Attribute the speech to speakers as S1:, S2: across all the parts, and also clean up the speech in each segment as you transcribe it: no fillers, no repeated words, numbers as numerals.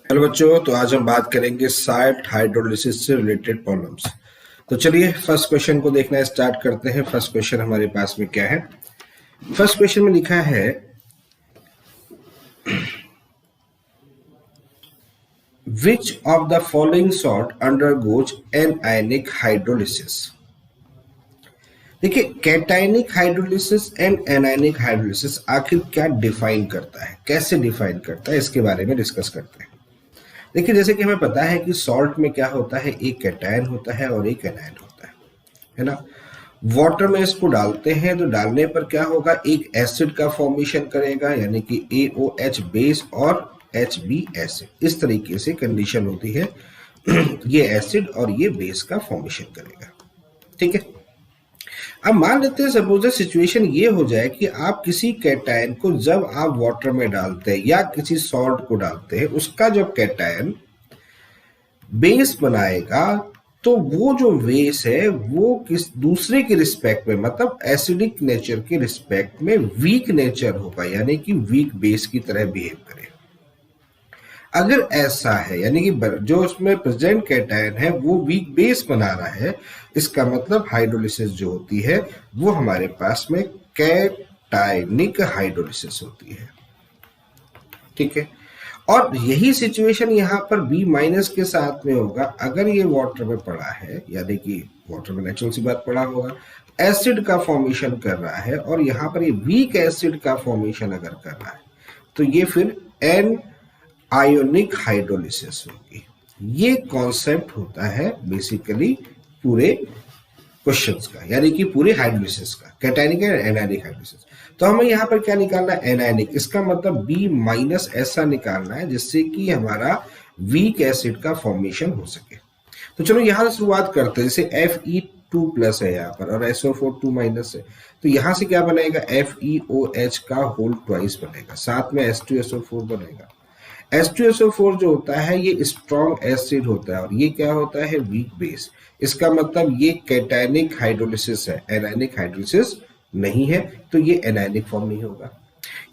S1: Hello बच्चों, तो आज हम बात करेंगे साल्ट हाइड्रोलिसिस से रिलेटेड प्रॉब्लम्स। तो चलिए फर्स्ट क्वेश्चन को देखना स्टार्ट करते हैं। फर्स्ट क्वेश्चन हमारे पास में क्या है? फर्स्ट क्वेश्चन में लिखा है which of the following salt undergoes anionic hydrolysis. देखिए, cationic hydrolysis and anionic hydrolysis आखिर क्या डिफाइन करता है, कैसे डिफाइन करता है, इसके बारे में डिस्कस करते हैं। देखिए, जैसे कि हमें पता है कि सॉल्ट में क्या होता है, एक कैटायन होता है और एक एनायन होता है ना। वाटर में इसको डालते हैं तो डालने पर क्या होगा, एक एसिड का फॉर्मेशन करेगा, यानी कि AOH बेस और HB एसिड। इस तरीके से कंडीशन होती है ये एसिड और ये बेस का फॉर्मेशन करेगा। ठीक है, अब मान लेते हैं सपोज सिचुएशन ये हो जाए कि आप किसी कैटायन को जब आप वाटर में डालते हैं या किसी सॉल्ट को डालते हैं, उसका जब कैटायन बेस बनाएगा तो वो जो बेस है वो किस दूसरे के रिस्पेक्ट में, मतलब एसिडिक नेचर के रिस्पेक्ट में वीक नेचर होगा, यानी कि वीक बेस की तरह बिहेव करेगा। अगर ऐसा है, यानी कि जो उसमें प्रेजेंट कैटायन है वो वीक बेस बना रहा है, इसका मतलब हाइड्रोलिसिस जो होती है वो हमारे पास में कैटायनिक हाइड्रोलिसिस होती है। ठीक है, और यही सिचुएशन यहाँ पर B- के साथ में होगा। अगर ये वाटर में पड़ा है, यानी कि वाटर में नेचुरल सी बात पड़ा होगा, एसिड का फॉर्मेशन कर रहा है और यहाँ पर ये वीक एसिड का फॉर्मेशन अगर कर रहा है तो ये फिर एन आयोनिक हाइड्रोलिसिस होगी। ये कॉन्सेप्ट होता है बेसिकली पूरे क्वेश्चंस का, यानी कि पूरे हाइड्रोलिसिस का, कैटायनिक एंड एनायनिक हाइड्रोलिसिस। तो हमें यहाँ पर क्या निकालना है, एनायनिक। इसका मतलब B- ऐसा निकालना है जिससे कि हमारा वीक एसिड का फॉर्मेशन हो सके। तो चलो यहाँ से शुरुआत करते हैं। जैसे Fe2+ है यहाँ पर और SO4 2- है, तो यहाँ से क्या बनेगा, FeOH का होल ट्वाइस बनेगा, साथ में H2SO4 बनेगा। H2SO4 जो होता है ये स्ट्रॉन्ग एसिड होता है और ये क्या होता है, वीक बेस। इसका मतलब ये कैटायनिक हाइड्रोलिसिस है, एनायनिक हाइड्रोलिसिस नहीं है, तो ये एनायनिक फॉर्म नहीं होगा।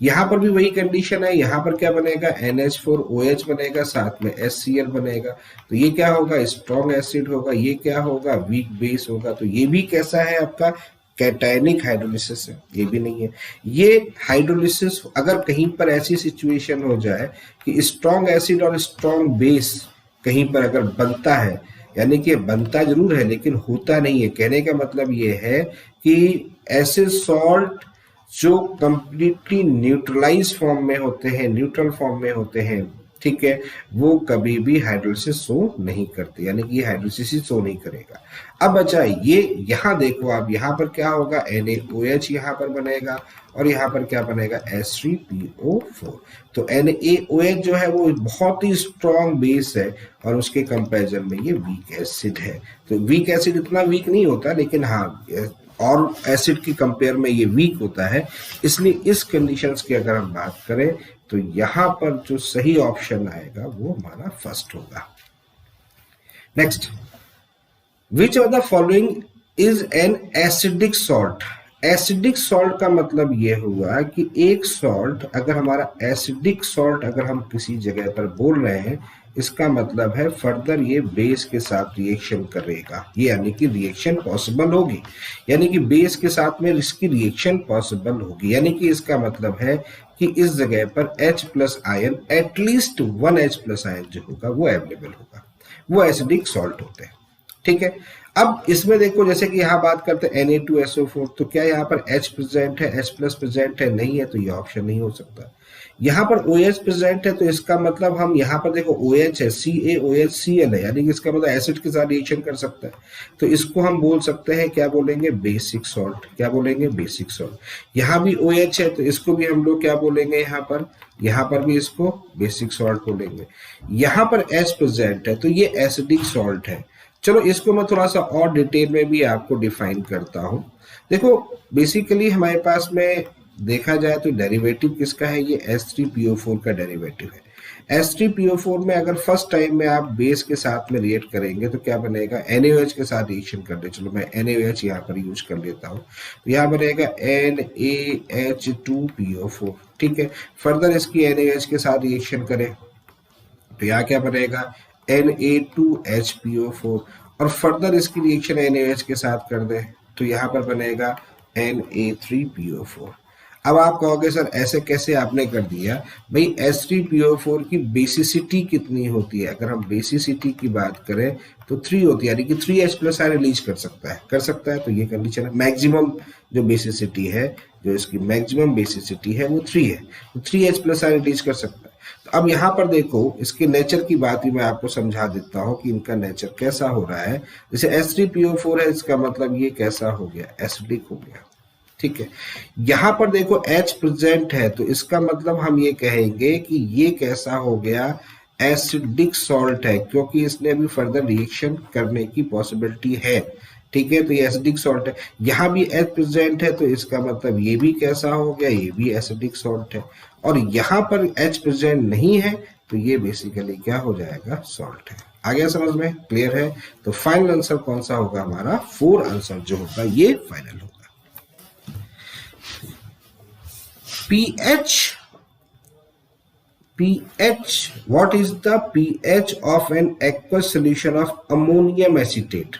S1: यहाँ पर भी वही कंडीशन है, यहाँ पर क्या बनेगा, NH4OH बनेगा, साथ में HCl बनेगा। तो ये क्या होगा, स्ट्रॉन्ग एसिड होगा, ये क्या होगा, वीक बेस होगा। तो ये भी कैसा है आपका, कैटायनिक हाइड्रोलिसिस है, ये भी नहीं है। ये हाइड्रोलिसिस अगर कहीं पर ऐसी सिचुएशन हो जाए कि स्ट्रॉन्ग एसिड और स्ट्रॉन्ग बेस कहीं पर अगर बनता है, यानी कि बनता जरूर है लेकिन होता नहीं है, कहने का मतलब ये है कि ऐसे सॉल्ट जो कंप्लीटली न्यूट्रलाइज फॉर्म में होते हैं, न्यूट्रल फॉर्म में होते हैं, ठीक है, वो कभी भी हाइड्रोलिसिस शो नहीं करते, यानी कि हाइड्रोलिसिस शो नहीं करेगा। अब बचा ये, यहाँ देखो आप, यहाँ पर क्या होगा, NaOH यहाँ पर बनेगा और यहाँ पर क्या बनेगा, H3PO4। तो NaOH जो है वो बहुत ही स्ट्रॉन्ग बेस है और उसके कंपैरिजन में ये वीक एसिड है। तो वीक एसिड इतना वीक नहीं होता, लेकिन हाँ और एसिड के कंपेयर में ये वीक होता है। इसलिए इस कंडीशंस की अगर हम बात करें तो यहां पर जो सही ऑप्शन आएगा वो हमारा फर्स्ट होगा। Next, which of the following is an acidic salt. Acidic salt का मतलब ये हुआ कि एक सॉल्ट अगर हमारा एसिडिक सॉल्ट अगर हम किसी जगह पर बोल रहे हैं, इसका मतलब है फर्दर ये बेस के साथ रिएक्शन करेगा, ये यानी कि रिएक्शन पॉसिबल होगी, यानी कि बेस के साथ में इसकी रिएक्शन पॉसिबल होगी, यानी कि इसका मतलब है कि इस जगह पर H+ ion, at least 1 H+ ion जो होगा वो अवेलेबल होगा, वो एसिडिक सॉल्ट होते हैं। ठीक है, अब इसमें देखो जैसे कि यहाँ बात करते हैं Na2SO4, तो क्या यहाँ पर H प्रेजेंट है, H+ प्रेजेंट है, नहीं है, तो ये ऑप्शन नहीं हो सकता। यहाँ पर OH प्रेजेंट है, तो इसका मतलब हम यहाँ पर देखो OH है, CaOHCl है, यानी कि इसका मतलब एसिड के साथ रिएक्शन कर सकता है, तो इसको हम बोल सकते हैं, क्या बोलेंगे, बेसिक सॉल्ट। क्या बोलेंगे, बेसिक सॉल्ट। यहाँ भी OH है तो इसको भी हम लोग क्या बोलेंगे, यहाँ पर भी इसको बेसिक सॉल्ट बोलेंगे। यहाँ पर H प्रेजेंट है तो ये एसिडिक सॉल्ट है। चलो इसको मैं थोड़ा सा और डिटेल में भी आपको डिफाइन करता हूं। देखो बेसिकली हमारे पास में देखा जाए तो डेरिवेटिव किसका है, ये H3PO4 का डेरिवेटिव है। H3PO4 में अगर फर्स्ट टाइम में आप बेस के साथ में रिएक्ट करेंगे तो क्या बनेगा, NaOH के साथ रिएक्शन कर ले। चलो मैं NaOH यहाँ पर यूज कर लेता हूँ, तो यहाँ बनेगा NaH2PO4। ठीक है, फर्दर इसकी NaOH के साथ रिएक्शन करें तो यहाँ क्या बनेगा Na2HPO4 और फर्दर इसकी रिएक्शन NaOH के साथ कर दें तो यहाँ पर बनेगा Na3PO4। अब आप कहोगे सर ऐसे कैसे आपने कर दिया, भाई H3PO4 की बेसिसिटी कितनी होती है? अगर हम बेसिसिटी की बात करें तो 3 होती है, यानी कि 3H+ आयन रिलीज कर सकता है, तो ये कंडीशन है। मैक्सिमम जो बेसिसिटी है, जो इसकी मैक्सिमम बेसिसिटी है वो 3 है, तो 3H+ आयन रिलीज कर सकता है। तो अब यहाँ पर देखो इसके नेचर की बात भी मैं आपको समझा देता हूँ कि इनका नेचर कैसा हो रहा है। जैसे H3PO4 है, इसका मतलब ये कैसा हो गया, एसिडिक हो गया, ठीक है। यहां पर देखो H प्रेजेंट है, तो इसका मतलब हम ये कहेंगे कि ये कैसा हो गया, एसिडिक सॉल्ट है, क्योंकि इसने अभी फर्दर रिएक्शन करने की पॉसिबिलिटी है, ठीक है। तो ये एसिडिक सॉल्ट है। यहाँ भी H प्रेजेंट है, तो इसका मतलब ये भी कैसा हो गया, ये भी एसिडिक सॉल्ट है। और यहाँ पर H प्रेजेंट नहीं है, तो ये बेसिकली क्या हो जाएगा, सॉल्ट है। आ गया समझ में, क्लियर है? तो फाइनल आंसर कौन सा होगा हमारा, 4 आंसर जो होगा ये फाइनल होगा। pH, what is the pH of an aqueous solution of ammonium acetate?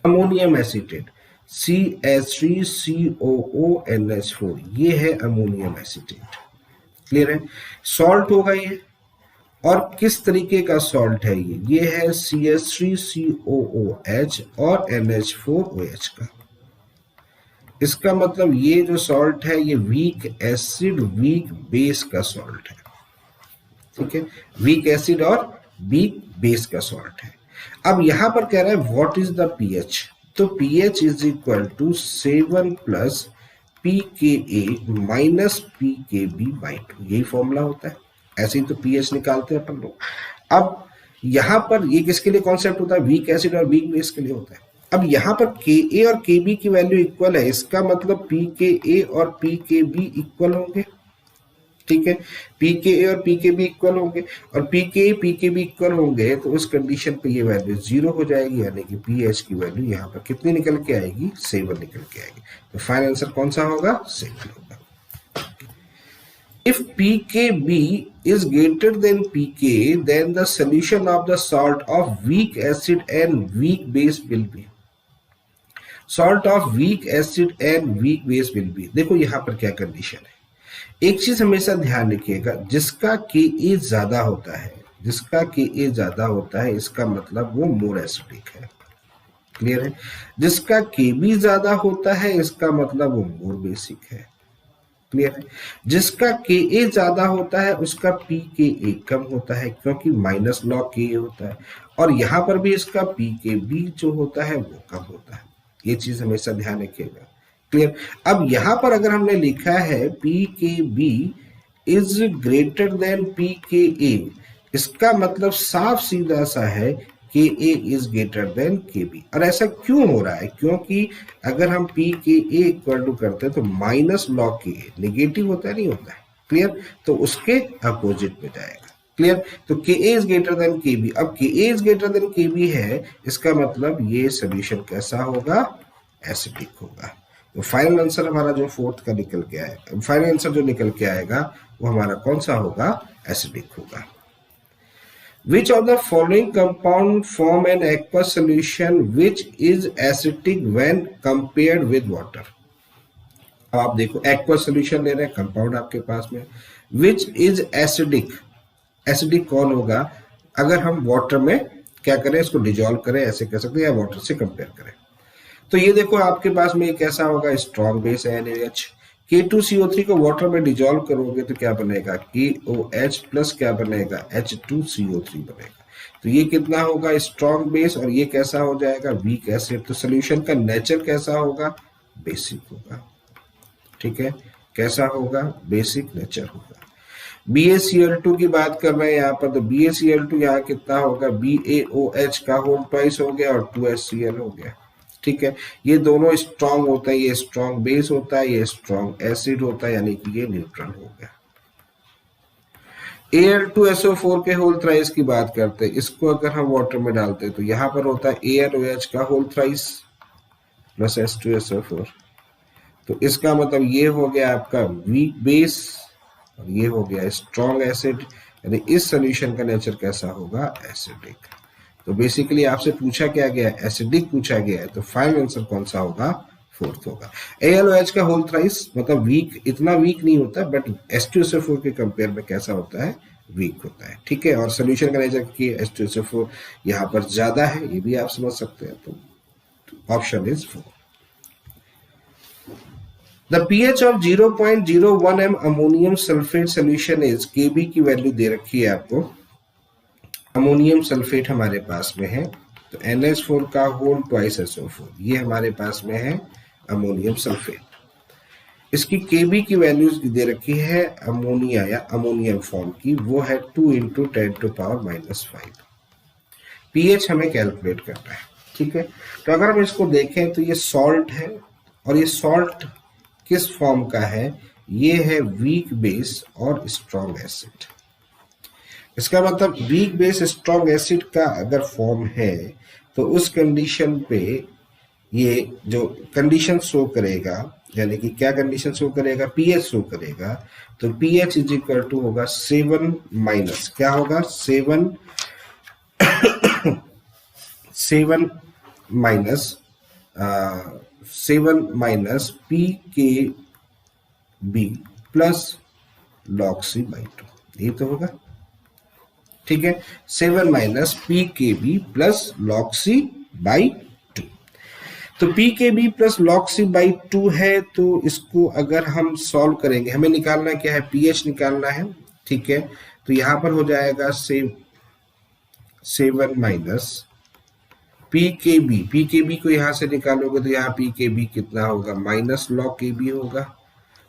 S1: Ammonium acetate CH3COONH4, ये है अमोनियम एसिटेट, क्लियर है? सॉल्ट होगा ये, और किस तरीके का सॉल्ट है ये है CH3COOH और NH4OH का। इसका मतलब ये जो सॉल्ट है ये वीक एसिड वीक बेस का सॉल्ट है, ठीक है, वीक एसिड और वीक बेस का सॉल्ट है। अब यहां पर कह रहा है व्हाट इज द pH, तो pH is equal to 7 plus pKa minus pKb/2, यही फॉर्मूला होता है। ऐसे ही तो pH निकालते हैं अपन लोग। अब यहां पर ये किसके लिए कॉन्सेप्ट होता है, वीक एसिड और वीक बेस के लिए होता है। अब यहाँ पर Ka और Kb की वैल्यू इक्वल है, इसका मतलब pKa और pKb इक्वल होंगे, ठीक है। pKa और pKb इक्वल होंगे, और pKa pKb इक्वल होंगे, तो उस कंडीशन पे ये वैल्यू 0 हो जाएगी, यानी कि pH की वैल्यू यहाँ पर कितनी निकल के आएगी, 7 निकल के आएगी। तो फाइनल आंसर कौन सा होगा, 7 होगा। If pKb is greater than pK, then the solution of the salt of weak acid and weak base will be salt of weak acid and weak base will be। देखो यहाँ पर क्या condition है, एक चीज हमेशा ध्यान रखिएगा, जिसका Ka ज्यादा होता है, जिसका Ka ज्यादा होता है, इसका मतलब वो मोर एसिडिक है, क्लियर है। जिसका Kb ज्यादा होता है, इसका मतलब वो मोर बेसिक है, क्लियर है। जिसका Ka ज्यादा होता है उसका pKa कम होता है, क्योंकि माइनस लॉग Ka होता है, और यहाँ पर भी इसका pKb जो होता है वो कम होता है। ये चीज हमेशा ध्यान रखिएगा, क्लियर। अब यहाँ पर अगर हमने लिखा है pKb is greater than pKa, इसका मतलब साफ सीधा सा है Ka is greater than Kb। और ऐसा क्यों हो रहा है, क्योंकि अगर हम pKa इक्वल टू करते हैं तो माइनस लॉग Ka नेगेटिव होता है, नहीं होता है, क्लियर, तो उसके अपोजिट में जाएगा, क्लियर। तो Ka is greater than Kb, अब Ka is greater than Kb है, इसका मतलब ये सोल्यूशन कैसा होगा, एसिडिक होगा। तो फाइनल आंसर हमारा जो 4th का निकल के आएगा, फाइनल आंसर जो निकल के आएगा वो हमारा कौन सा होगा, एसिडिक होगा। Which of the following compound form an aqueous solution which is acidic when compared with water? अब आप देखो aqueous solution ले रहे हैं, कंपाउंड आपके पास में, which is acidic, एसिडिक कौन होगा, अगर हम वाटर में क्या करें, इसको डिजोल्व करें, ऐसे कह सकते हैं, या वाटर से कंपेयर करें। तो ये देखो आपके पास में कैसा होगा, स्ट्रॉन्ग बेस है NaOH। K2CO3 को वाटर में डिजोल्व करोगे तो क्या बनेगा, KOH प्लस क्या बनेगा, H2CO3 बनेगा। तो ये कितना होगा, स्ट्रॉन्ग बेस, और ये कैसा हो जाएगा, वीक एसिड। तो सोल्यूशन का नेचर कैसा होगा, बेसिक होगा, ठीक है, कैसा होगा, बेसिक नेचर होगा। BaCl2 की बात कर रहे हैं यहाँ पर, तो BaCl2 यहाँ कितना होगा, BaOH का होल ट्वाइस हो गया और 2HCl हो गया, ठीक है। ये दोनों स्ट्रॉन्ग होता है, ये स्ट्रॉन्ग बेस होता है, ये स्ट्रॉन्ग एसिड होता है, यानी कि ये न्यूट्रल हो गया। Al2SO4 के होल थ्राइस की बात करते हैं, इसको अगर हम वाटर में डालते हैं तो यहाँ पर होता है AlOH का होल थ्राइस प्लस H2SO4, तो इसका मतलब ये हो गया आपका वीक बेस और ये हो गया स्ट्रॉन्ग एसिड, यानी इस सोल्यूशन का नेचर कैसा होगा, एसिडिक। तो बेसिकली आपसे पूछा क्या गया है, एसिडिक पूछा गया है, तो फाइनल आंसर कौन सा होगा, फोर्थ होगा। AlOH का होल थ्राइस मतलब वीक, इतना वीक नहीं होता, बट H2SO4 के कंपेयर में कैसा होता है, वीक होता है, ठीक है। और सोल्यूशन का नेचर की H2SO4 यहाँ पर ज्यादा है, ये भी आप समझ सकते हैं। तो option is 4। The pH of 0.01 m ammonium sulphate solution is, Kb की वैल्यू दे रखी है आपको, अमोनियम सल्फेट हमारे पास में है, तो NH4 का होल ट्वाइस SO4, ये हमारे पास में है अमोनियम सल्फेट। इसकी Kb की वैल्यूज दे रखी है अमोनिया या अमोनियम फॉर्म की, वो है 2 × 10⁻⁵। pH हमें कैलकुलेट करना है, ठीक है। तो अगर हम इसको देखें तो ये सॉल्ट है, और ये सॉल्ट किस फॉर्म का है, ये है वीक बेस और स्ट्रॉन्ग एसिड। इसका मतलब वीक बेस स्ट्रॉन्ग एसिड का अगर फॉर्म है, तो उस कंडीशन पे ये जो कंडीशन शो करेगा, यानी कि क्या कंडीशन शो करेगा, pH शो करेगा। तो pH इज इक्वल टू होगा 7 माइनस, क्या होगा, 7 minus pKb plus log C by 2, ये तो होगा, ठीक है। 7 minus pKb plus log C by 2। तो pKb plus log C by 2 है, तो इसको अगर हम सॉल्व करेंगे, हमें निकालना क्या है, pH निकालना है, ठीक है। तो यहां पर हो जाएगा 7 माइनस pKb को यहां से निकालोगे तो यहाँ pKb कितना होगा, माइनस log Kb होगा,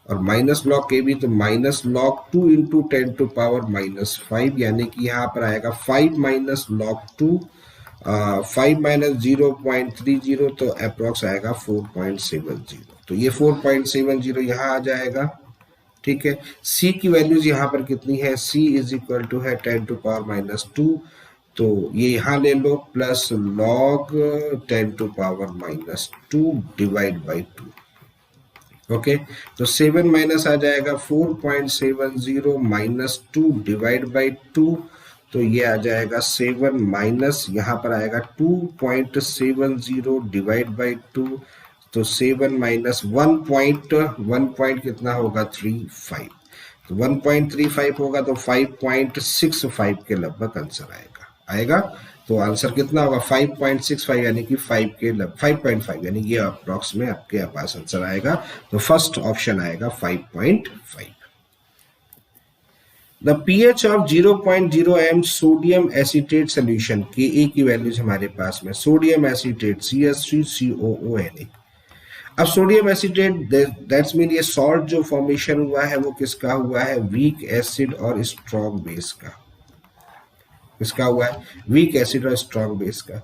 S1: और माइनस log Kb तो माइनस log 2 × 10⁻⁵, यानी कि यहाँ पर आएगा 5 माइनस log 2, 5 माइनस 0.30, तो अप्रोक्स आएगा 4.70। तो ये 4.70 यहाँ आ जाएगा, ठीक है। C की वैल्यूज यहाँ पर कितनी है, C इज इक्वल टू है 10⁻⁻2, तो ये यहाँ ले लो, plus log 10⁻⁻2 divide by 2, okay. तो 7 माइनस आ जाएगा 4.70 माइनस 2 डिवाइड बाई 2, तो ये आ जाएगा 7 माइनस, यहाँ पर आएगा 2.70 डिवाइड बाई 2, तो 7 माइनस 1 कितना होगा, 35, तो 1.35 होगा, तो 5.65 के लगभग आंसर आएगा। तो आंसर कितना होगा, 5.65, यानी कि 5.5, यानी ये अप्रॉक्स में आपके पास आंसर आएगा। तो फर्स्ट ऑप्शन आएगा 5.5। The pH of 0.0 m sodium acetate solution, Ka की वैल्यूज हमारे पास में, सोडियम एसीटेट CH3COONA। अब सोडियम एसीटेट दैट्स मीन ये सॉल्ट जो फॉर्मेशन हुआ है वो किसका हुआ है, वीक एसिड और स्ट्रॉन्ग बेस का। किसका हुआ है, वीक एसिड और स्ट्रॉन्ग बेस का।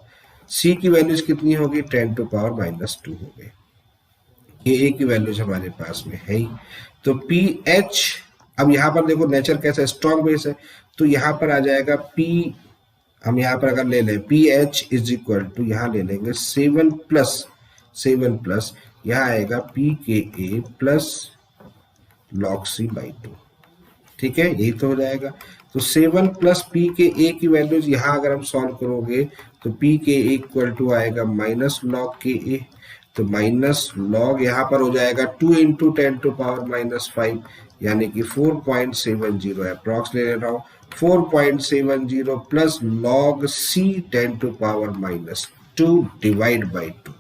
S1: C की वैल्यूज कितनी होगी, 10⁻⁻2 हो गई। Ka की वैल्यूज हमारे पास में है ही। तो pH, अब यहाँ पर देखो नेचर कैसा है, स्ट्रॉन्ग बेस है, तो यहाँ पर आ जाएगा P, हम यहाँ पर अगर ले लें pH इज इक्वल टू, यहाँ ले लेंगे 7 प्लस यहाँ आएगा pKa plus log C by 2, ठीक है, यही तो हो जाएगा। तो 7 प्लस pKa की वैल्यूज यहाँ अगर हम सॉल्व करोगे तो pKa इक्वल टू आएगा माइनस log Ka, तो माइनस log यहाँ पर हो जाएगा 2 × 10⁻⁵, यानी कि 4.70 है, अप्रॉक्स ले रहा हूँ, 4.70 plus log C 10⁻⁻2 divide by 2,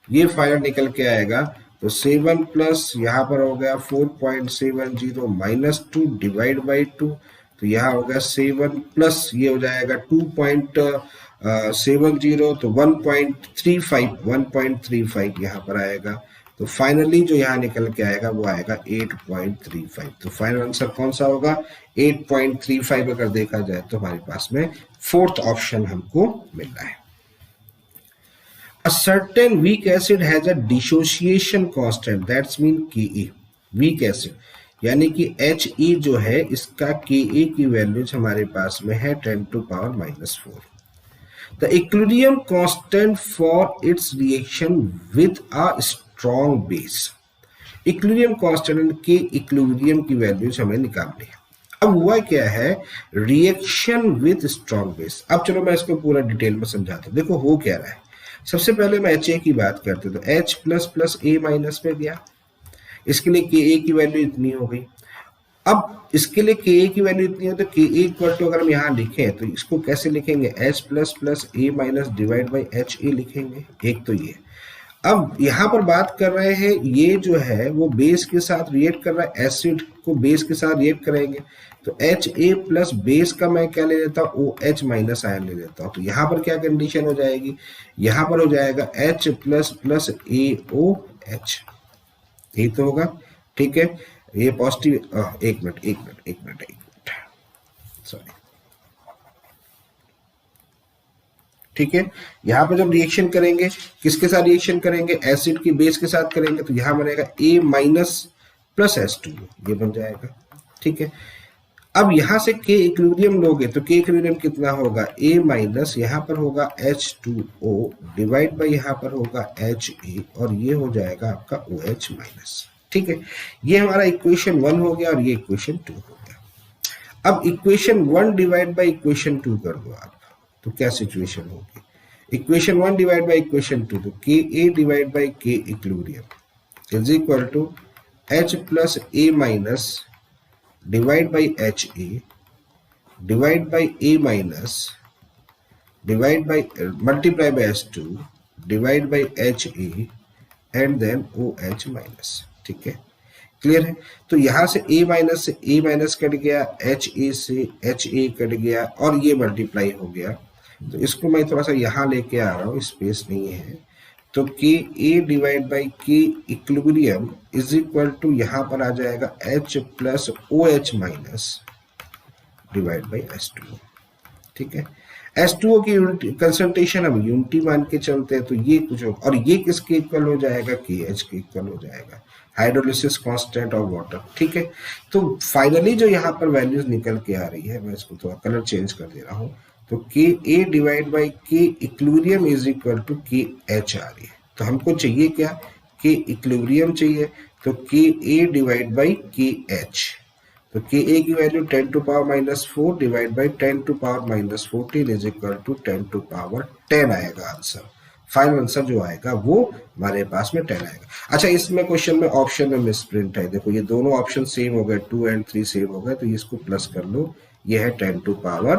S1: ये फाइनल निकल के आएगा। तो 7 प्लस यहाँ पर हो गया 4.70 माइनस 2 डिवाइड बाई 2, तो यहाँ हो गया 7 प्लस ये हो जाएगा 2.70, तो 1.35 यहाँ पर आएगा। तो फाइनली जो यहाँ निकल के आएगा वो आएगा 8.35। तो फाइनल आंसर कौन सा होगा, 8.35 अगर देखा जाए तो हमारे पास में फोर्थ ऑप्शन हमको मिल रहा है। A certain weak acid has a dissociation constant, that's mean Ka, weak acid, यानी कि He जो है इसका Ka की वैल्यूज हमारे पास में है 10⁻⁻4। The equilibrium constant for its reaction with a strong base, equilibrium constant and के इक्विलिब्रियम की वैल्यूज हमें निकालनी है। अब हुआ क्या है, रिएक्शन विथ स्ट्रॉन्ग बेस। अब चलो मैं इसको पूरा डिटेल में समझाता हूँ। देखो हो क्या रहा है, सबसे पहले मैं एच ए की बात करते तो H plus plus A minus में गया, इसके लिए के ए की वैल्यू इतनी हो गई। अब इसके लिए के ए की वैल्यू इतनी हो तो के ए इक्वल टू अगर हम यहाँ लिखें तो इसको कैसे लिखेंगे, H plus plus A minus divide by H ए लिखेंगे। एक तो ये, अब यहाँ पर बात कर रहे हैं ये जो है वो बेस के साथ रिएक्ट कर रहा है, एसिड को बेस के साथ रिएक्ट करेंगे तो एच ए प्लस बेस का मैं क्या ले लेता हूँ, ओ एच माइनस आयन ले लेता हूँ। तो यहाँ पर क्या कंडीशन हो जाएगी, यहाँ पर हो जाएगा एच प्लस प्लस ए ओ एच, यही तो होगा। ठीक है, ये पॉजिटिव, एक मिनट सॉरी। ठीक है, यहाँ पर जब रिएक्शन करेंगे किसके साथ रिएक्शन करेंगे, एसिड की बेस के साथ करेंगे तो यहाँ बनेगा ए माइनस प्लस एस टू, ये बन जाएगा। ठीक है, अब यहाँ से के इक्विलिब्रियम लोगे तो के इक्विलिब्रियम कितना होगा, ए माइनस यहाँ पर होगा H two O divide by यहाँ पर होगा एच ए और ये हो जाएगा आपका ओ एच माइनस। ठीक है, ये हमारा इक्वेशन 1 हो गया और ये इक्वेशन 2 हो गया। अब इक्वेशन 1 डिवाइड बाई इक्वेशन 2 कर दो आप, तो क्या सिचुएशन होगी, इक्वेशन 1 डिवाइड बाई इक्वेशन 2 तो K A divide by K equilibrium is equal to H plus A minus divide by H A divide by A minus divide by multiply by H two divide by H A and then O H minus. ठीक है, clear है। तो यहां से a minus से a minus cut गया, H A से H ए cut गया और ये मल्टीप्लाई हो गया। तो इसको मैं थोड़ा सा यहाँ लेके आ रहा हूँ, स्पेस नहीं है, तो K A divide by K equilibrium is equal to यहाँ पर आ जाएगा H plus O H minus divide by S two. ठीक है, H2O की कंसंट्रेशन हम यूनिटी मान के चलते हैं तो ये कुछ होगा और ये किसके इक्वल हो जाएगा, KH के इक्वल हो जाएगा, हाइड्रोलिसिस कांस्टेंट ऑफ वाटर। ठीक है, तो फाइनली जो यहाँ पर वैल्यूज निकल के आ रही है, मैं इसको थोड़ा कलर चेंज कर दे रहा हूँ, तो KA divide by K equilibrium is equal to KH आ रही है। तो हमको चाहिए क्या, के इक्विलिब्रियम चाहिए, तो KA डिवाइड बाई KH, तो के ए की value 10 to power minus 4 divide by 10 to power minus 14 is equal to 10 to power 10 आएगा आंसर। फाइनल आंसर जो आएगा वो हमारे पास में 10 आएगा। अच्छा, इसमें क्वेश्चन में ऑप्शन में मिसप्रिंट है, देखो ये दोनों ऑप्शन सेम हो गए, 2 एंड 3 सेम हो गए, तो इसको प्लस कर लो, ये है 10 टू पावर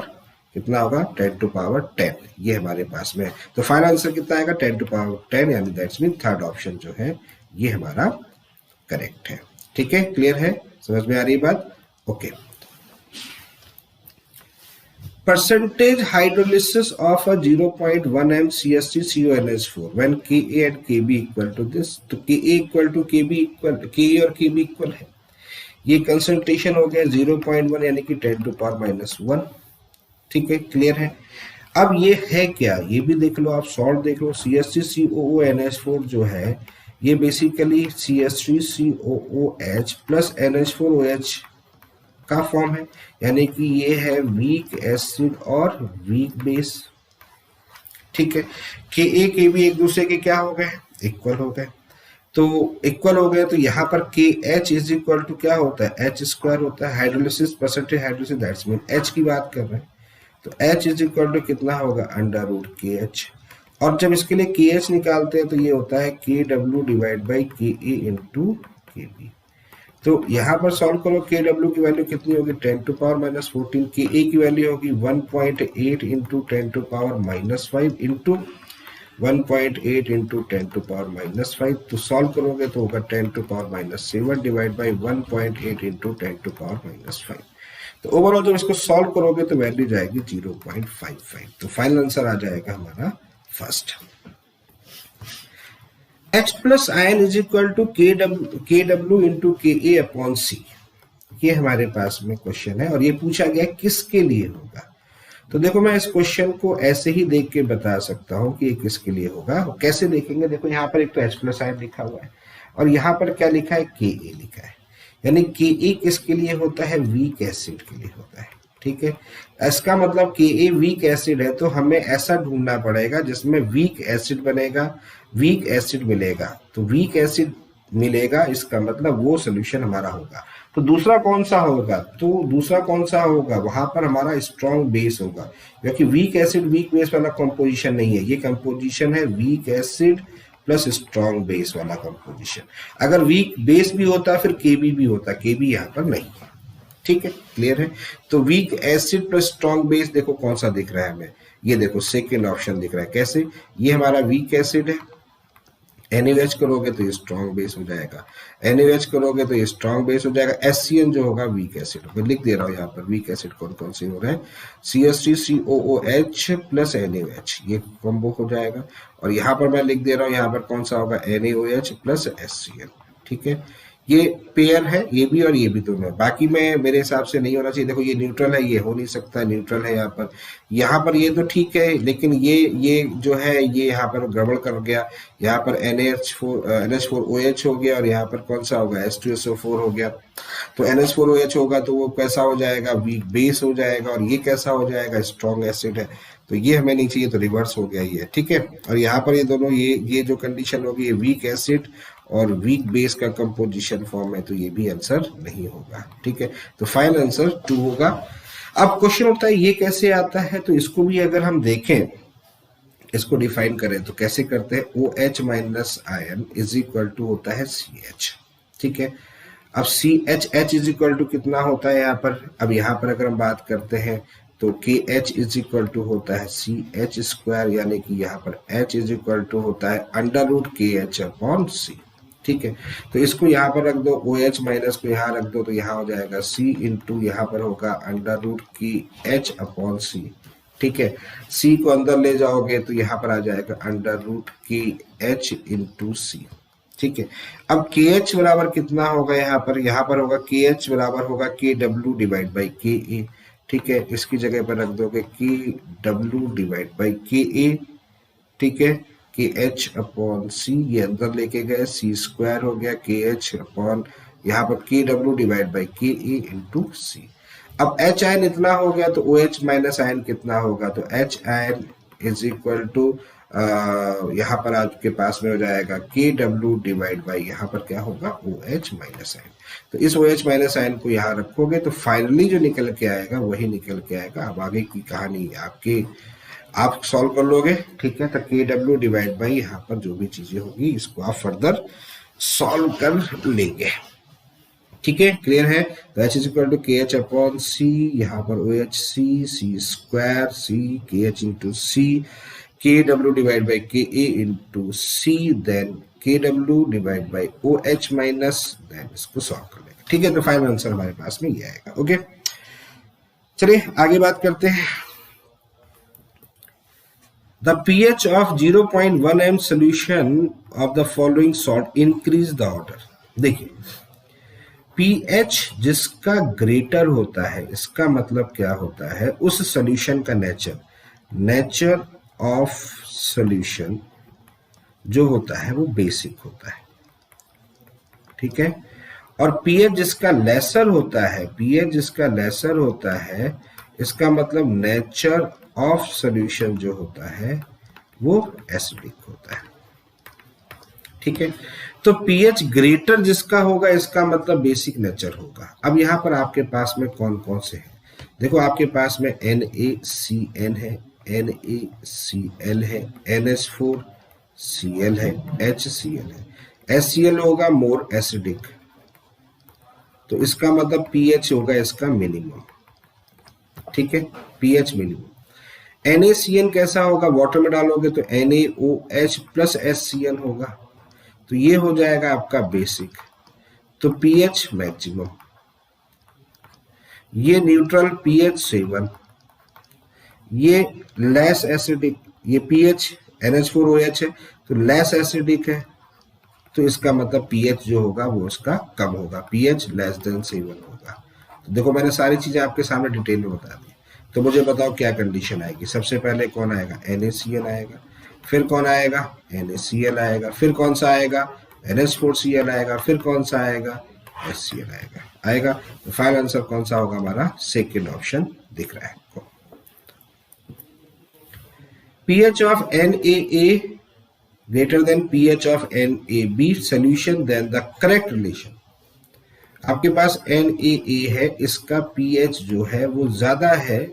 S1: कितना होगा, 10 टू पावर 10, ये हमारे पास में है। तो फाइनल आंसर कितना आएगा, 10 टू पावर 10, यानी दैट्स मीन थर्ड ऑप्शन जो है ये हमारा करेक्ट है। ठीक है, क्लियर है, समझ में आ रही बात। Okay, percentage hydrolysis of a 0.1 m CH3CONH4 when Ka and Kb equal to this, तो Ka equal to Kb equal, Ka और Kb equal है, ये कंसंट्रेशन हो गया 0.1 यानी कि 10 टू पावर माइनस 1। ठीक है, क्लियर है। अब ये है क्या, ये भी देख लो आप, सॉल्ट देख लो, CH3COONH4 जो है ये बेसिकली CH3COOH प्लस NH4OH का फॉर्म है, यानी कि ये है वीक एसिड और वीक बेस। ठीक है, के ए के बी एक दूसरे के क्या हो गए, इक्वल हो गए, तो इक्वल हो गए तो यहाँ पर के एच इज इक्वल टू क्या होता है, एच स्क्वायर होता है, hydrolysis percentage hydrolysis, that's mean H की बात कर रहे हैं, तो एच इज इक्वल टू कितना होगा, अंडर रूट के एच, और जब इसके लिए के एच निकालते हैं तो ये होता है के डब्ल्यू डिवाइड बाई के ए इंटू के बी। तो यहाँ पर सॉल्व करो, के डब्ल्यू की वैल्यू कितनी होगी, 10 टू पावर माइनस 14, के ए की वैल्यू होगी 1.8 into 10 to power minus 5 into 1.8 into 10 to power minus 5, तो सॉल्व करोगे तो होगा 10 to power minus 7 divide by 1.8 into 10 to power minus 5। तो ओवरऑल जब इसको सॉल्व करोगे तो वैल्यू जाएगी 0.55, तो फाइनल आंसर आ जाएगा हमारा first. H plus ion is equal to K W into K A upon सी, ये हमारे पास में क्वेश्चन है और ये पूछा गया किसके लिए होगा। तो देखो मैं इस क्वेश्चन को ऐसे ही देख के बता सकता हूँ कि ये किसके लिए होगा। कैसे देखेंगे, देखो यहाँ पर एक तो H प्लस आयन लिखा हुआ है और यहाँ पर क्या लिखा है, के ए लिखा है, यानी के ए किसके लिए होता है, वीक एसिड के लिए होता है। ठीक है, इसका मतलब के ए वीक एसिड है, तो हमें ऐसा ढूंढना पड़ेगा जिसमें वीक एसिड बनेगा, वीक एसिड मिलेगा। तो वीक एसिड मिलेगा, इसका मतलब वो सोल्यूशन हमारा होगा। तो दूसरा कौन सा होगा, तो दूसरा कौन सा होगा, वहां पर हमारा स्ट्रॉन्ग बेस होगा, क्योंकि वीक एसिड वीक बेस वाला कंपोजिशन नहीं है, ये कंपोजिशन है weak acid plus strong base वाला कंपोजिशन। अगर वीक बेस भी होता फिर केबी भी होता, केबी यहाँ पर नहीं है। ठीक है, क्लियर है। तो weak acid plus strong base देखो कौन सा दिख रहा है हमें, ये देखो सेकेंड ऑप्शन दिख रहा है। कैसे, ये हमारा वीक एसिड है, NaOH करोगे तो ये स्ट्रॉन्ग बेस हो जाएगा, NaOH करोगे तो ये स्ट्रॉन्ग बेस हो जाएगा, HCN जो होगा वीक एसिड होगा। लिख दे रहा हूँ यहाँ पर वीक एसिड कौन कौन से हो रहे हैं, CH3COOH प्लस NaOH, ये कॉम्बो हो जाएगा। और यहाँ पर मैं लिख दे रहा हूँ, यहाँ पर कौन सा होगा, NaOH प्लस HCN। ठीक है, ये पेयर है, ये भी और ये भी दोनों है। बाकी में मेरे हिसाब से नहीं होना चाहिए। देखो ये न्यूट्रल है, ये हो नहीं सकता, न्यूट्रल है यहाँ पर ये तो ठीक है, लेकिन ये जो है ये यहाँ पर गड़बड़ कर गया। यहाँ पर NH4OH हो गया और यहाँ पर कौन सा होगा, H2SO4 हो गया। तो NH4OH होगा तो वो कैसा हो जाएगा, वीक बेस हो जाएगा, और ये कैसा हो जाएगा, स्ट्रॉन्ग एसिड है। तो ये हमें नहीं चाहिए, तो रिवर्स हो गया ये। ठीक है, और यहाँ पर ये दोनों ये जो कंडीशन होगी, ये वीक एसिड और वीक बेस का कंपोजिशन फॉर्म है, तो ये भी आंसर नहीं होगा। ठीक है, तो फाइनल आंसर 2 होगा। अब क्वेश्चन उठता है ये कैसे आता है, तो इसको भी अगर हम देखें, इसको डिफाइन करें तो कैसे करते हैं, OH minus ion is equal to होता है CH। ठीक है, अब CH इज इक्वल टू कितना होता है यहाँ पर, अब यहाँ पर अगर हम बात करते हैं तो KH इज इक्वल टू होता है CH स्क्वायर, यानी कि यहाँ पर H इज इक्वल टू होता है √KH अपॉन C। ठीक है, तो इसको यहाँ पर रख दो, OH माइनस को यहाँ रख दो, तो यहाँ हो जाएगा C इंटू यहाँ पर होगा √KH अपॉन C। ठीक है, C को अंदर ले जाओगे तो यहाँ पर आ जाएगा √KH इंटू C। ठीक है, अब KH बराबर कितना होगा, यहाँ पर होगा KH बराबर होगा KW डिवाइड बाई KA। ठीक है, इसकी जगह पर रख दोगे KW डिवाइड बाई KA। ठीक है, KH अपॉन C, ये अंदर लेके गए, C स्क्वायर हो गया, KH अपॉन यहाँ पर KW divide by KA into C। अब H आयन इतना हो गया, तो OH माइनस आयन कितना होगा, तो H ion is equal to यहाँ पर आपके पास में हो जाएगा KW डिवाइड बाई यहाँ पर क्या होगा, OH माइनस आयन। तो इस OH माइनस आयन को यहाँ रखोगे तो फाइनली जो निकल के आएगा वही निकल के आएगा। अब आगे की कहानी आप सॉल्व कर लोगे। ठीक है, तो KW डिवाइड बाई यहाँ पर जो भी चीजें होगी इसको आप फर्दर सॉल्व कर लेंगे। ठीक है, क्लियर है। तो H is equal to KH upon C, यहाँ पर OHC square C KH into C, KW divide by KA into C, then KW divide by OH minus, then इसको सॉल्व कर लेंगे। ठीक है, तो फाइनल आंसर हमारे पास में ये आएगा। ओके, चलिए आगे बात करते हैं। The pH of 0.1 m solution of the following salt increase the order। देखिए, pH जिसका ग्रेटर होता है, इसका मतलब क्या होता है, उस सॉल्यूशन का नेचर ऑफ सॉल्यूशन जो होता है वो बेसिक होता है। ठीक है, और pH जिसका लेसर होता है, pH जिसका लेसर होता है, इसका मतलब नेचर ऑफ सॉल्यूशन जो होता है वो एसिडिक होता है। ठीक है, तो pH ग्रेटर जिसका होगा इसका मतलब बेसिक नेचर होगा। अब यहाँ पर आपके पास में कौन कौन से हैं, देखो आपके पास में NaCN है, NaCl है, NH4Cl है, HCl है। HCl होगा मोर एसिडिक, तो इसका मतलब pH होगा इसका मिनिमम। ठीक है, pH मिनिमम। NaCN कैसा होगा, वाटर में डालोगे तो NaOH प्लस HCl होगा, तो ये हो जाएगा आपका बेसिक। तो pH मैक्सिमम, ये न्यूट्रल pH 7, ये लेस एसिडिक, ये pH NH4OH है तो लेस एसिडिक है, तो इसका मतलब pH जो होगा वो उसका कम होगा, pH लेस देन 7 होगा। तो देखो मैंने सारी चीजें आपके सामने डिटेल में बता दी। तो मुझे बताओ क्या कंडीशन आएगी। सबसे पहले कौन आएगा, NaCN आएगा, फिर कौन आएगा, NaCl आएगा, फिर कौन सा आएगा, NH4Cl आएगा, फिर कौन सा आएगा, HCl आएगा। तो फाइनल आंसर कौन सा होगा हमारा, सेकेंड ऑप्शन दिख रहा है। pH of NaA greater than pH of NaB solution, then the correct relation. आपके पास NaA है, इसका pH जो है वो ज्यादा है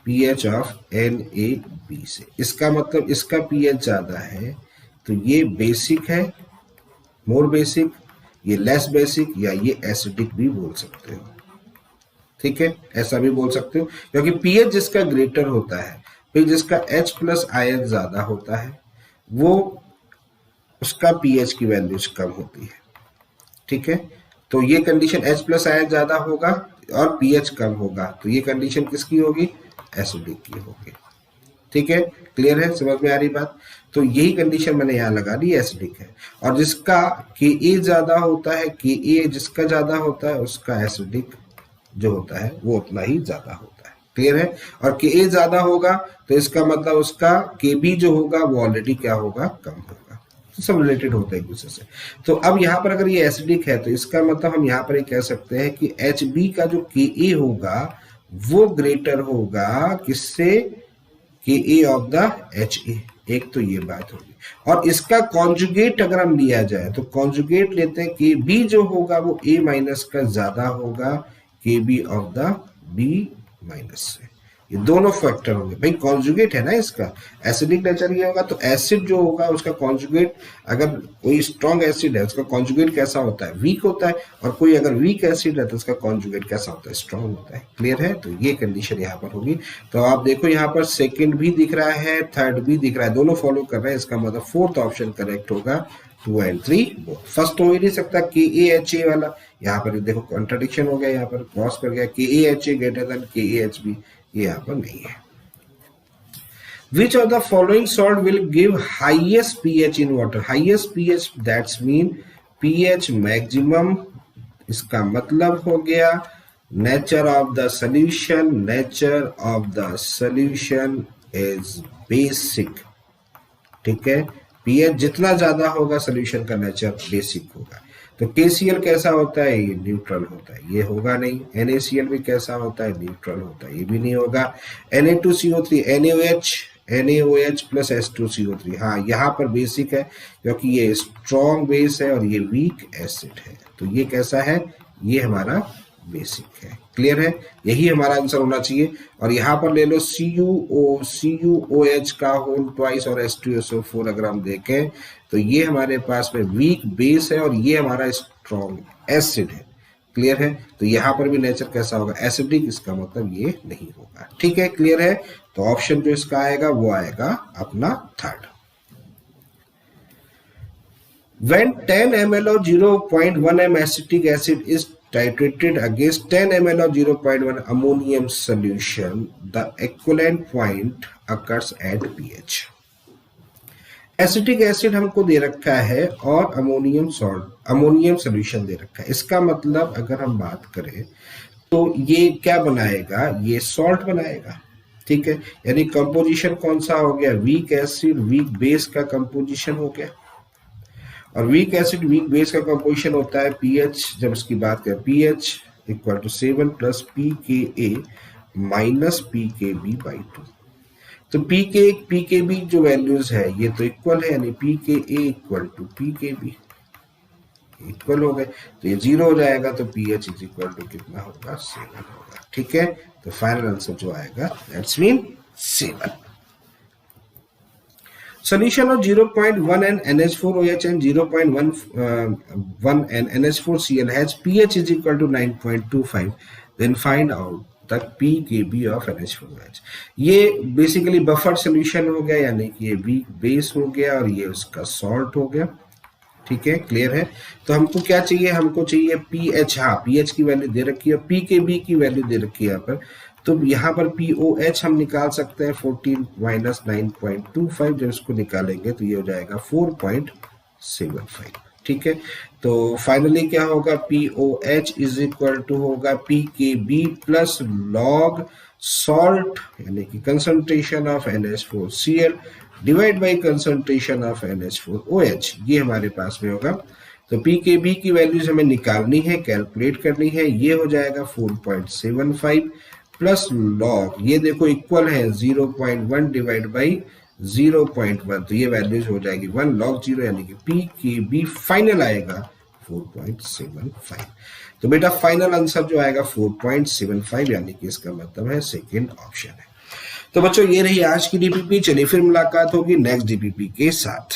S1: pH of NaB से, इसका मतलब इसका pH ज्यादा है, तो ये बेसिक है, मोर बेसिक, ये लेस बेसिक, या ये एसिडिक भी बोल सकते हो। ठीक है, ऐसा भी बोल सकते हो, क्योंकि pH जिसका ग्रेटर होता है, फिर जिसका H प्लस आयन ज्यादा होता है, वो उसका pH की वैल्यूज कम होती है। ठीक है, तो ये कंडीशन H प्लस आयन ज्यादा होगा और pH कम होगा, तो ये कंडीशन किसकी होगी? एसिडिक की होगी। ठीक है, क्लियर है, समझ में आ रही बात? तो यही कंडीशन मैंने यहाँ लगा दी, एसिडिक है। और जिसका Ka ज्यादा होता है, Ka जिसका ज्यादा होता है, उसका एसिडिक जो होता है वो उतना ही ज्यादा होता है। क्लियर है? और Ka ज्यादा होगा तो इसका मतलब उसका Kb जो होगा वो ऑलरेडी क्या होगा? कम होगा। तो सब रिलेटेड होता है एक दूसरे से। तो अब यहाँ पर अगर ये एसिडिक है तो इसका मतलब हम यहाँ पर ये कह सकते हैं कि Hb का जो Ka होगा वो ग्रेटर होगा किससे? Ka of the Ha। एक तो ये बात होगी, और इसका कॉन्जुगेट अगर हम लिया जाए तो कॉन्जुगेट लेते हैं, Kb जो होगा वो A माइनस का ज्यादा होगा Kb of the B minus से। ये दोनों फैक्टर होंगे भाई, कॉन्जुगेट है ना इसका, एसिडिक नेचर ये होगा, तो एसिड जो होगा उसका कॉन्जुगेट, अगर कोई स्ट्रॉन्ग एसिड है उसका कॉन्जुगेट कैसा होता है? वीक होता है, और कोई अगर वीक एसिड है तो उसका कॉन्जुगेट कैसा होता है? स्ट्रॉन्ग होता है। क्लियर है? तो ये कंडीशन यहाँ पर होगी। तो आप देखो यहाँ पर सेकेंड भी दिख रहा है, थर्ड भी दिख रहा है, दोनों फॉलो कर रहे हैं, इसका मतलब फोर्थ ऑप्शन करेक्ट होगा, 2 and 3 बोथ। फर्स्ट तो हो ही नहीं सकता KaHa वाला, यहाँ पर देखो कॉन्ट्रडिक्शन हो गया, यहाँ पर क्रॉस कर गया, KaHa ग्रेटर देन KaHb, ये यहाँ पर नहीं है। Which of the following salt will give highest pH in water? Highest pH, that's mean pH maximum, इसका मतलब हो गया nature of the solution, nature of the solution is basic। ठीक है, pH जितना ज्यादा होगा सोल्यूशन का नेचर बेसिक होगा। तो KCl कैसा होता है? ये न्यूट्रल होता है, ये होगा नहीं। NaCl भी कैसा होता है? न्यूट्रल होता है, ये भी नहीं होगा। Na2CO3, NaOH प्लस H2CO3, हाँ यहाँ पर बेसिक है क्योंकि ये स्ट्रॉन्ग बेस है और ये वीक एसिड है, तो ये कैसा है? ये हमारा बेसिक है। क्लियर है? यही हमारा आंसर होना चाहिए। और यहाँ पर ले लो CuOH का होल ट्वाइस और H2SO4 अगर हम देखें तो ये हमारे पास में वीक बेस है और ये हमारा स्ट्रॉन्ग एसिड है। क्लियर है? तो यहाँ पर भी नेचर कैसा होगा? एसिडिक, इसका मतलब ये नहीं होगा। ठीक है, क्लियर है? तो ऑप्शन जो इसका आएगा वो आएगा अपना third. When 10 ml of 0.1 m acetic acid is titrated against 10 ml of 0.1 ammonium solution, the equivalent point occurs at pH। Acetic acid हमको दे रखा है और अमोनियम सोल्यूशन दे रखा है। इसका मतलब अगर हम बात करें तो ये क्या बनाएगा? ये सॉल्ट बनाएगा। ठीक है, यानी कंपोजिशन कौन सा हो गया? वीक एसिड वीक बेस का कंपोजिशन हो गया। और वीक एसिड वीक बेस का कंपोजिशन होता है पीएच, जब इसकी बात करें pH equal to 7 plus pKa minus pKb/2। तो pKb जो वैल्यूज है ये तो इक्वल है, यानी pKa equal to pKb equal हो गए, तो ये 0 हो जाएगा, तो pH इज इक्वल टू कितना होगा? 7 होगा। ठीक है, तो फाइनल आंसर जो आएगा that's mean 7। Solution of 0.1 n NH4OH and 0.1 n NH4Cl has pH is equal to 9.25. Then find out the pKb of NH4OH। ये बेसिकली बफर सोल्यूशन हो गया, यानी कि ये वीक बेस हो गया और ये उसका सॉल्ट हो गया। ठीक है, क्लियर है? तो हमको क्या चाहिए? हमको चाहिए pH। हाँ, pH की वैल्यू दे रखी है, pKb की वैल्यू दे रखी है यहाँ पर। तो यहाँ पर POH हम निकाल सकते हैं 14 माइनस 9.25, जब इसको निकालेंगे तो ये हो जाएगा 4.75। ठीक है, तो फाइनली क्या होगा? POH इज इक्वल टू होगा PKB प्लस लॉग सॉल्ट, यानी कि concentration of NH4Cl divide by concentration of NH4OH, ये हमारे पास में होगा। तो PKB की वैल्यूज हमें निकालनी है, कैलकुलेट करनी है, ये हो जाएगा 4.75 प्लस लॉग, ये देखो इक्वल है 0.1 डिवाइड बाई 0.1, तो ये वैल्यूज हो जाएगी 1 log 0, यानी कि पी के बी फाइनल आएगा 4.75। तो बेटा फाइनल आंसर जो आएगा 4.75, यानी कि इसका मतलब है सेकेंड ऑप्शन है। तो बच्चों ये रही आज की डीपीपी। चलिए फिर मुलाकात होगी नेक्स्ट डीपीपी के साथ।